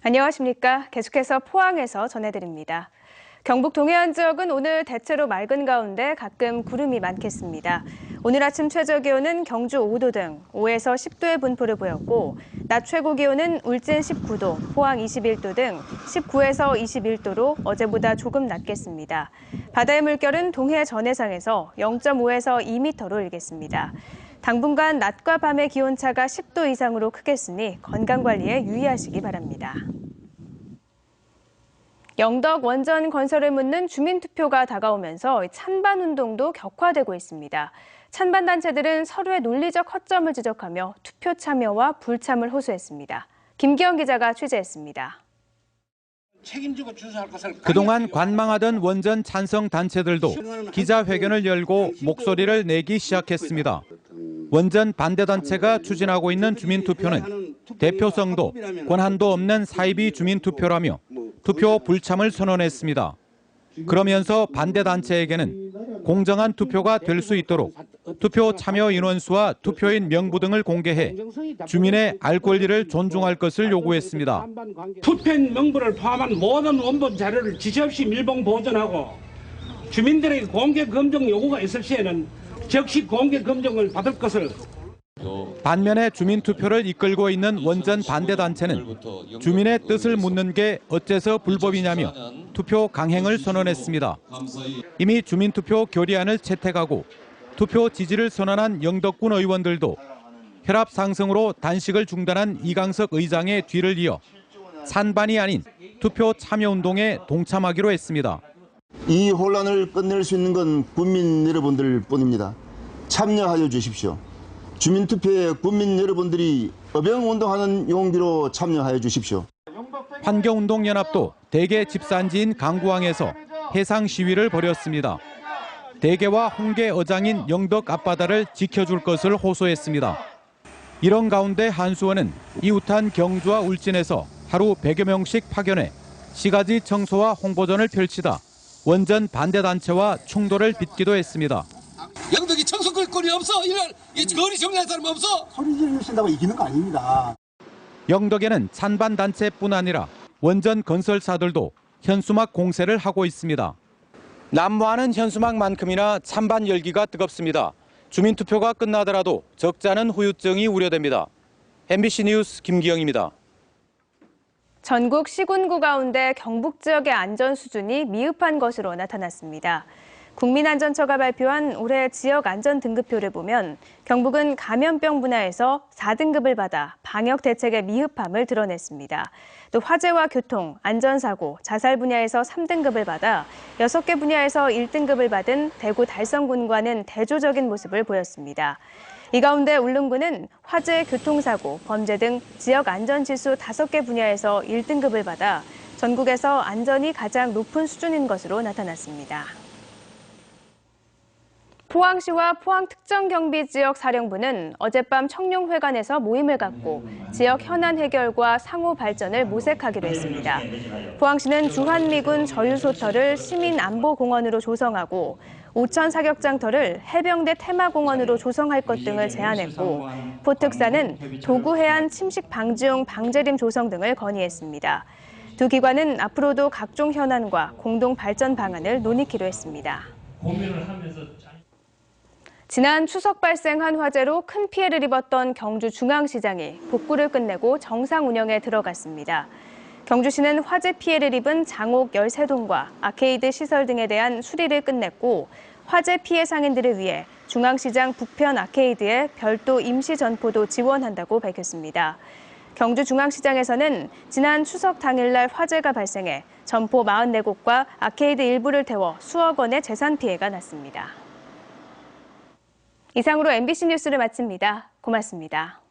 안녕하십니까. 계속해서 포항에서 전해드립니다. 경북 동해안 지역은 오늘 대체로 맑은 가운데 가끔 구름이 많겠습니다. 오늘 아침 최저기온은 경주 5도 등 5에서 10도의 분포를 보였고 낮 최고기온은 울진 19도, 포항 21도 등 19에서 21도로 어제보다 조금 낮겠습니다. 바다의 물결은 동해 전해상에서 0.5에서 2m로 일겠습니다. 당분간 낮과 밤의 기온차가 10도 이상으로 크겠으니 건강관리에 유의하시기 바랍니다. 영덕 원전 건설을 묻는 주민투표가 다가오면서 찬반 운동도 격화되고 있습니다. 찬반 단체들은 서로의 논리적 허점을 지적하며 투표 참여와 불참을 호소했습니다. 김기영 기자가 취재했습니다. 그동안 관망하던 원전 찬성 단체들도 기자회견을 열고 목소리를 내기 시작했습니다. 원전 반대 단체가 추진하고 있는 주민투표는 대표성도 권한도 없는 사이비 주민투표라며 투표 불참을 선언했습니다. 그러면서 반대 단체에게는 공정한 투표가 될 수 있도록 투표 참여 인원수와 투표인 명부 등을 공개해 주민의 알 권리를 존중할 것을 요구했습니다. 투표인 명부를 포함한 모든 원본 자료를 지체 없이 밀봉 보존하고 주민들에게 공개 검증 요구가 있을 시에는 즉시 공개 검증을 받을 것을. 반면에 주민투표를 이끌고 있는 원전 반대 단체는 주민의 뜻을 묻는 게 어째서 불법이냐며 투표 강행을 선언했습니다. 이미 주민투표 결의안을 채택하고 투표 지지를 선언한 영덕군 의원들도 혈압 상승으로 단식을 중단한 이강석 의장의 뒤를 이어 찬반이 아닌 투표 참여운동에 동참하기로 했습니다. 이 혼란을 끝낼 수 있는 건 국민 여러분들 뿐입니다. 참여하여 주십시오. 주민투표에 국민 여러분들이 어병운동하는 용기로 참여하여 주십시오. 환경운동연합도 대게 집산지인 강구항에서 해상 시위를 벌였습니다. 대게와 홍게 어장인 영덕 앞바다를 지켜줄 것을 호소했습니다. 이런 가운데 한수원은 이웃한 경주와 울진에서 하루 100여 명씩 파견해 시가지 청소와 홍보전을 펼치다 원전 반대 단체와 충돌을 빚기도 했습니다. 영덕이 청소 끌 꼴이 없어. 이런 거리 정리할 사람 없어. 소리 지르신다고 이기는 거 아닙니다. 영덕에는 찬반 단체뿐 아니라 원전 건설사들도 현수막 공세를 하고 있습니다. 난무하는 현수막만큼이나 찬반 열기가 뜨겁습니다. 주민투표가 끝나더라도 적지 않은 후유증이 우려됩니다. MBC 뉴스 김기영입니다. 전국 시군구 가운데 경북 지역의 안전 수준이 미흡한 것으로 나타났습니다. 국민안전처가 발표한 올해 지역 안전 등급표를 보면 경북은 감염병 분야에서 4등급을 받아 방역 대책의 미흡함을 드러냈습니다. 또 화재와 교통, 안전사고, 자살 분야에서 3등급을 받아 6개 분야에서 1등급을 받은 대구 달성군과는 대조적인 모습을 보였습니다. 이 가운데 울릉군은 화재, 교통사고, 범죄 등 지역 안전지수 5개 분야에서 1등급을 받아 전국에서 안전이 가장 높은 수준인 것으로 나타났습니다. 포항시와 포항특정경비지역 사령부는 어젯밤 청룡회관에서 모임을 갖고 지역 현안 해결과 상호 발전을 모색하기로 했습니다. 포항시는 주한미군 저유소터를 시민안보공원으로 조성하고 오천 사격장터를 해병대 테마공원으로 조성할 것 등을 제안했고 포특사는 도구해안 침식 방지용 방제림 조성 등을 건의했습니다. 두 기관은 앞으로도 각종 현안과 공동 발전 방안을 논의키로 했습니다. 지난 추석 발생한 화재로 큰 피해를 입었던 경주 중앙시장이 복구를 끝내고 정상 운영에 들어갔습니다. 경주시는 화재 피해를 입은 장옥 13동과 아케이드 시설 등에 대한 수리를 끝냈고 화재 피해 상인들을 위해 중앙시장 북편 아케이드에 별도 임시 점포도 지원한다고 밝혔습니다. 경주 중앙시장에서는 지난 추석 당일날 화재가 발생해 점포 44곳과 아케이드 일부를 태워 수억 원의 재산 피해가 났습니다. 이상으로 MBC 뉴스를 마칩니다. 고맙습니다.